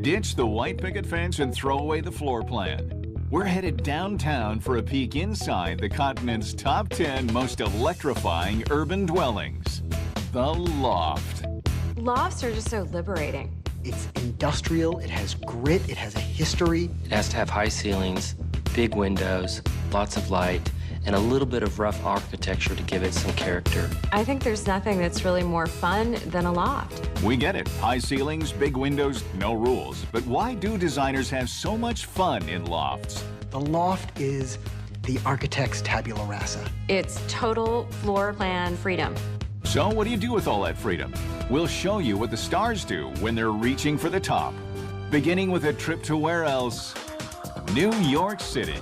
Ditch the white picket fence and throw away the floor plan. We're headed downtown for a peek inside the continent's top 10 most electrifying urban dwellings. The Loft. Lofts are just so liberating. It's industrial, it has grit, it has a history. It has to have high ceilings, big windows, lots of light, and a little bit of rough architecture to give it some character. I think there's nothing that's really more fun than a loft. We get it. High ceilings, big windows, no rules. But why do designers have so much fun in lofts? The loft is the architect's tabula rasa. It's total floor plan freedom. So what do you do with all that freedom? We'll show you what the stars do when they're reaching for the top. Beginning with a trip to where else? New York City.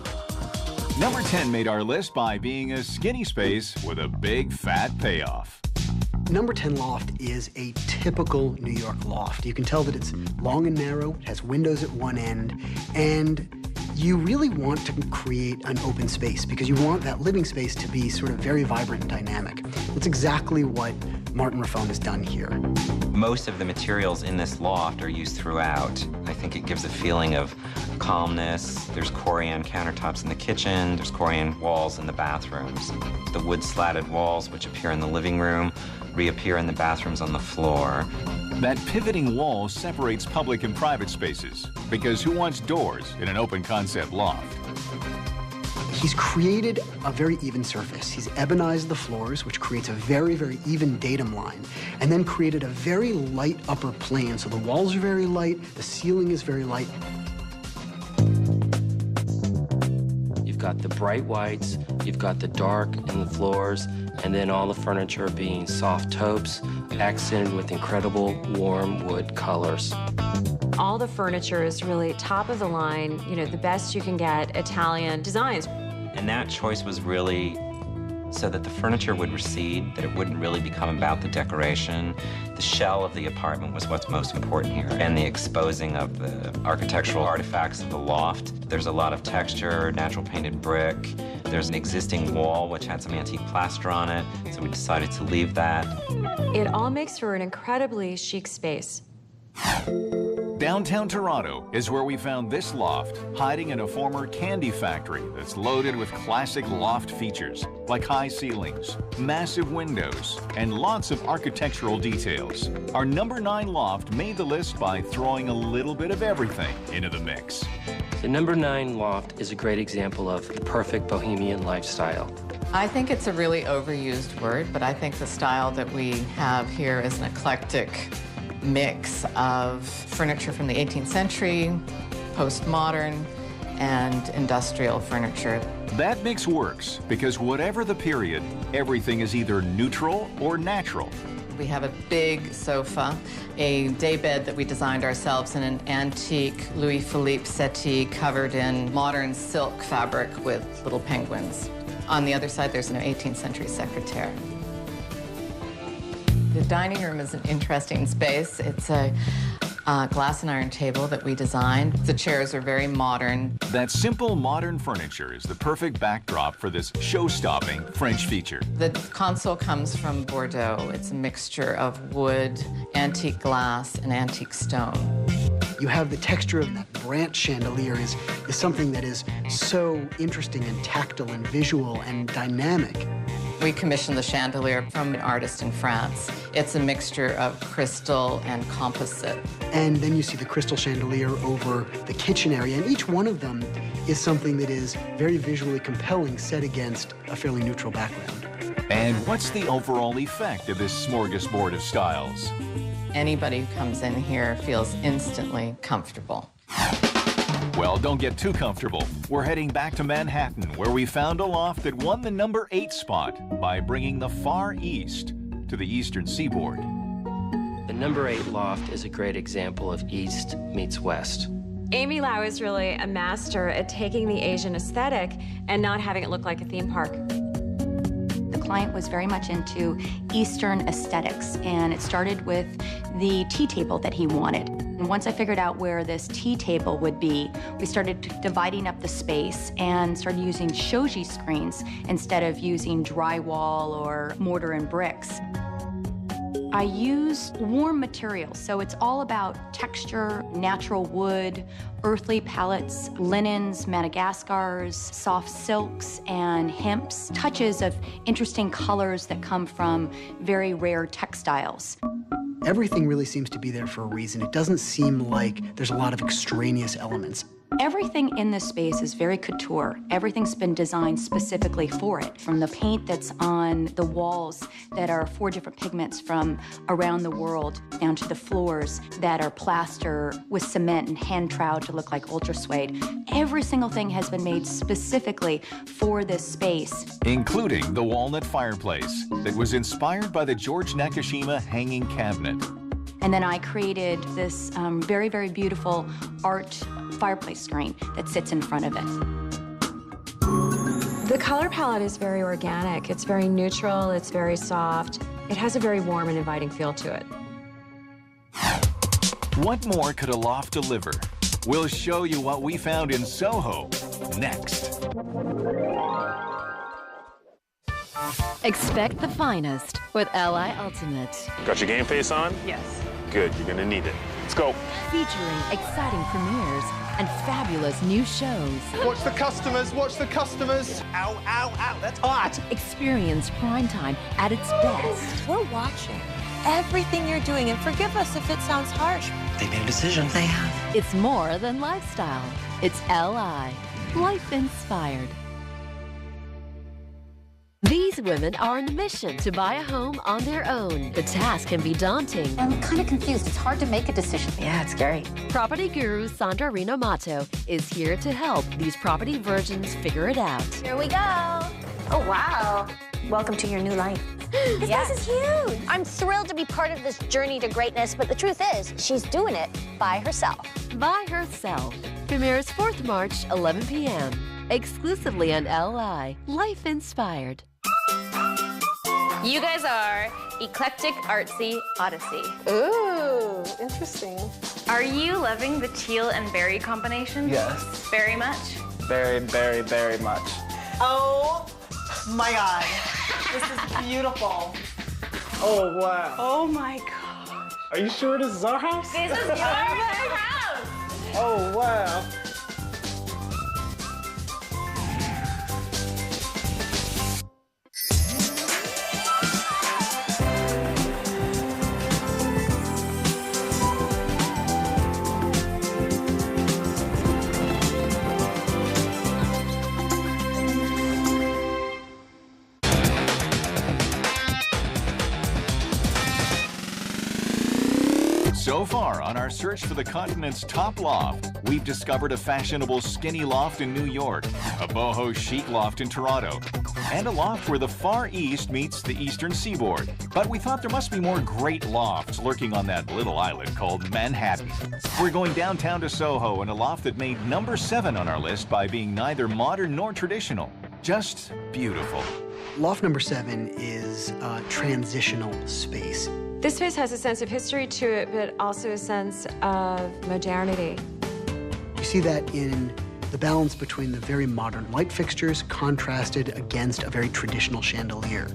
Number 10 made our list by being a skinny space with a big fat payoff. Number 10 loft is a typical New York loft. You can tell that it's long and narrow, it has windows at one end, and you really want to create an open space because you want that living space to be sort of very vibrant and dynamic. That's exactly what Martin Raffone has done here. Most of the materials in this loft are used throughout. I think it gives a feeling of calmness. There's corian countertops in the kitchen. There's corian walls in the bathrooms. The wood slatted walls, which appear in the living room, reappear in the bathrooms on the floor. That pivoting wall separates public and private spaces because who wants doors in an open concept loft? He's created a very even surface. He's ebonized the floors, which creates a very, very even datum line, and then created a very light upper plane. So the walls are very light, the ceiling is very light. You've got the bright whites, you've got the dark in the floors, and then all the furniture being soft taupes, accented with incredible warm wood colors. All the furniture is really top of the line, you know, the best you can get Italian designs. And that choice was really so that the furniture would recede, that it wouldn't really become about the decoration. The shell of the apartment was what's most important here, and the exposing of the architectural artifacts of the loft. There's a lot of texture, natural painted brick. There's an existing wall which had some antique plaster on it, so we decided to leave that. It all makes for an incredibly chic space. Downtown Toronto is where we found this loft, hiding in a former candy factory that's loaded with classic loft features, like high ceilings, massive windows, and lots of architectural details. Our number 9 loft made the list by throwing a little bit of everything into the mix. The number 9 loft is a great example of the perfect bohemian lifestyle. I think it's a really overused word, but I think the style that we have here is an eclectic mix of furniture from the 18th century, postmodern, and industrial furniture. That mix works because whatever the period, everything is either neutral or natural. We have a big sofa, a daybed that we designed ourselves in an antique Louis Philippe settee covered in modern silk fabric with little penguins. On the other side, there's an 18th century secretaire. The dining room is an interesting space. It's a glass and iron table that we designed. The chairs are very modern. That simple modern furniture is the perfect backdrop for this show-stopping French feature. The console comes from Bordeaux. It's a mixture of wood, antique glass, and antique stone. You have the texture of that branch chandelier is something that is so interesting and tactile and visual and dynamic. We commissioned the chandelier from an artist in France. It's a mixture of crystal and composite. And then you see the crystal chandelier over the kitchen area, and each one of them is something that is very visually compelling set against a fairly neutral background. And what's the overall effect of this smorgasbord of styles? Anybody who comes in here feels instantly comfortable. Well, don't get too comfortable. We're heading back to Manhattan, where we found a loft that won the number 8 spot by bringing the Far East to the Eastern Seaboard. The number 8 loft is a great example of East meets West. Amy Lau is really a master at taking the Asian aesthetic and not having it look like a theme park. The client was very much into Eastern aesthetics, and it started with the tea table that he wanted. And once I figured out where this tea table would be, we started dividing up the space and started using shoji screens instead of using drywall or mortar and bricks. I use warm materials, so it's all about texture, natural wood, earthly palettes, linens, Madagascars, soft silks, and hemps, touches of interesting colors that come from very rare textiles. Everything really seems to be there for a reason. It doesn't seem like there's a lot of extraneous elements. Everything in this space is very couture. Everything's been designed specifically for it. From the paint that's on the walls that are 4 different pigments from around the world, down to the floors that are plaster with cement and hand troweled to look like ultra suede. Every single thing has been made specifically for this space. Including the walnut fireplace that was inspired by the George Nakashima hanging cabinet. And then I created this very, very beautiful art fireplace screen that sits in front of it. The color palette is very organic. It's very neutral, it's very soft. It has a very warm and inviting feel to it. What more could a loft deliver? We'll show you what we found in Soho next. Expect the finest with LI Ultimate. Got your game face on? Yes. Good, you're gonna need it. Let's go. Featuring exciting premieres and fabulous new shows. Watch the customers, watch the customers. Ow, ow, ow, that's hot. Experience primetime at its best. We're watching everything you're doing, and forgive us if it sounds harsh. They made a decision. They have. It's more than lifestyle. It's LI. Life inspired. These women are on a mission to buy a home on their own. The task can be daunting. I'm kind of confused. It's hard to make a decision. Yeah, it's scary. Property guru Sandra Rino-Mato is here to help these property virgins figure it out. Here we go. Oh, wow. Welcome to your new life. This place is huge. I'm thrilled to be part of this journey to greatness, but the truth is, she's doing it by herself. By Herself. Premieres 4th March, 11 p.m. Exclusively on LI. Life inspired. You guys are Eclectic Artsy Odyssey. Ooh, interesting. Are you loving the teal and berry combination? Yes. Very much? Very, very, very much. Oh my God. This is beautiful. Oh, wow. Oh my God. Are you sure this is our house? This is your house! Oh, wow. So far, on our search for the continent's top loft, we've discovered a fashionable skinny loft in New York, a boho chic loft in Toronto, and a loft where the Far East meets the Eastern Seaboard. But we thought there must be more great lofts lurking on that little island called Manhattan. We're going downtown to Soho in a loft that made number 7 on our list by being neither modern nor traditional, just beautiful. Loft number 7 is a transitional space. This space has a sense of history to it, but also a sense of modernity. You see that in the balance between the very modern light fixtures contrasted against a very traditional chandelier.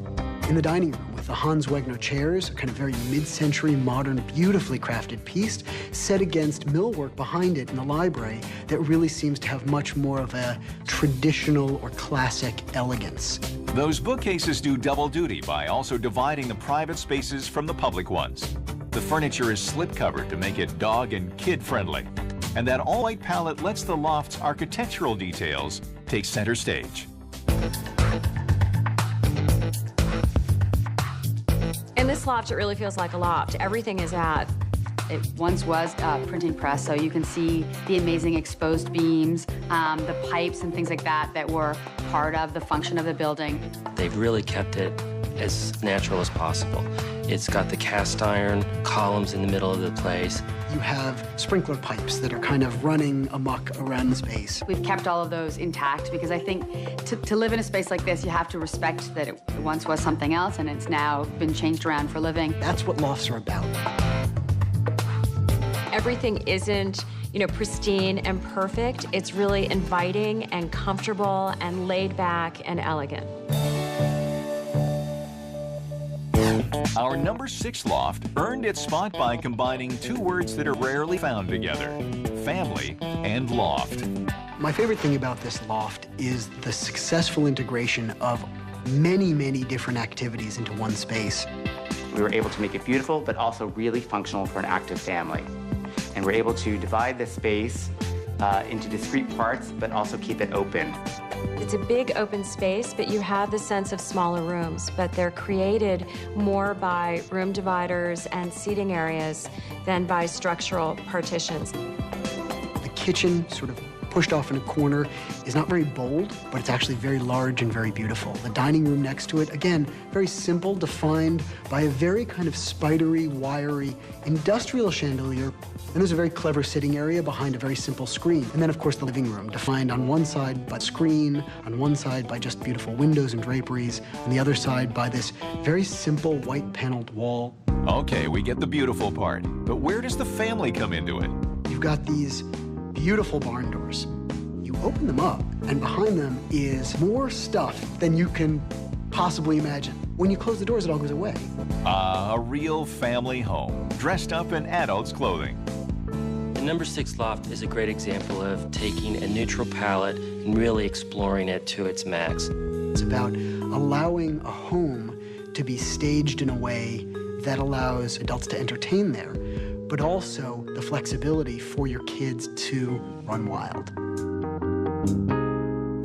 In the dining room with the Hans Wegner chairs, a kind of very mid-century, modern, beautifully crafted piece, set against millwork behind it in the library that really seems to have much more of a traditional or classic elegance. Those bookcases do double duty by also dividing the private spaces from the public ones. The furniture is slip-covered to make it dog and kid-friendly. And that all-white palette lets the loft's architectural details take center stage. In this loft, it really feels like a loft. Everything is at. It once was a printing press, so you can see the amazing exposed beams, the pipes and things like that that were part of the function of the building. They've really kept it as natural as possible. It's got the cast iron columns in the middle of the place. You have sprinkler pipes that are kind of running amok around the space. We've kept all of those intact because I think to live in a space like this, you have to respect that it once was something else and it's now been changed around for living. That's what lofts are about. Everything isn't, pristine and perfect. It's really inviting and comfortable and laid back and elegant. Our number 6 loft earned its spot by combining two words that are rarely found together: family and loft. My favorite thing about this loft is the successful integration of many, many different activities into one space. We were able to make it beautiful, but also really functional for an active family. And we're able to divide the space into discrete parts, but also keep it open. It's a big open space, but you have the sense of smaller rooms, but they're created more by room dividers and seating areas than by structural partitions. The kitchen, sort of pushed off in a corner, is not very bold, but it's actually very large and very beautiful. The dining room next to it, again, very simple, defined by a very kind of spidery, wiry, industrial chandelier. And there's a very clever sitting area behind a very simple screen. And then, of course, the living room, defined on one side by screen, on one side by just beautiful windows and draperies, on the other side by this very simple white paneled wall. Okay, we get the beautiful part, but where does the family come into it? You've got these beautiful barn doors. You open them up, and behind them is more stuff than you can possibly imagine. When you close the doors, it all goes away. A real family home, dressed up in adults' clothing. The number 6 loft is a great example of taking a neutral palette and really exploring it to its max. It's about allowing a home to be staged in a way that allows adults to entertain there, but also the flexibility for your kids to run wild.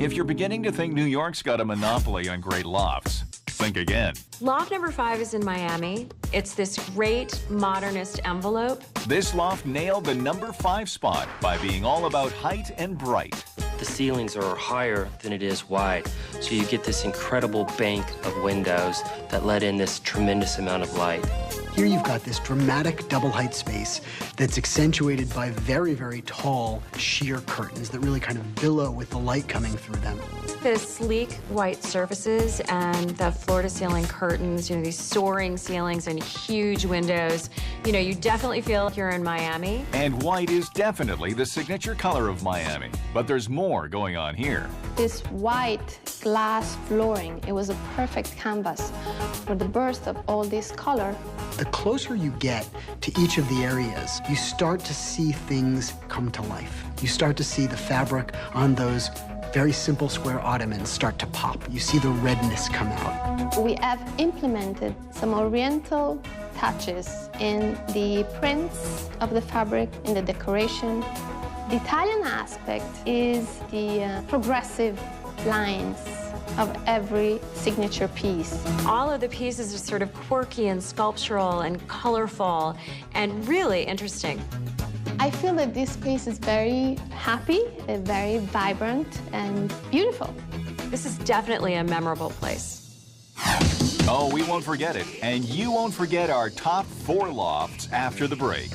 If you're beginning to think New York's got a monopoly on great lofts, think again. Loft number 5 is in Miami. It's this great modernist envelope. This loft nailed the number 5 spot by being all about height and bright. The ceilings are higher than it is wide, so you get this incredible bank of windows that let in this tremendous amount of light. Here you've got this dramatic double-height space that's accentuated by very, very tall sheer curtains that really kind of billow with the light coming through them. The sleek white surfaces and the floor-to-ceiling curtains, these soaring ceilings and huge windows. You definitely feel like you're in Miami. And white is definitely the signature color of Miami, but there's more going on here. This white glass flooring, it was a perfect canvas for the burst of all this color. The closer you get to each of the areas, you start to see things come to life. You start to see the fabric on those very simple square ottomans start to pop. You see the redness come out. We have implemented some oriental touches in the prints of the fabric, in the decoration. The Italian aspect is the progressive lines of every signature piece. All of the pieces are sort of quirky and sculptural and colorful and really interesting. I feel that this space is very happy, very vibrant, and beautiful. This is definitely a memorable place. Oh, we won't forget it, and you won't forget our top 4 lofts after the break.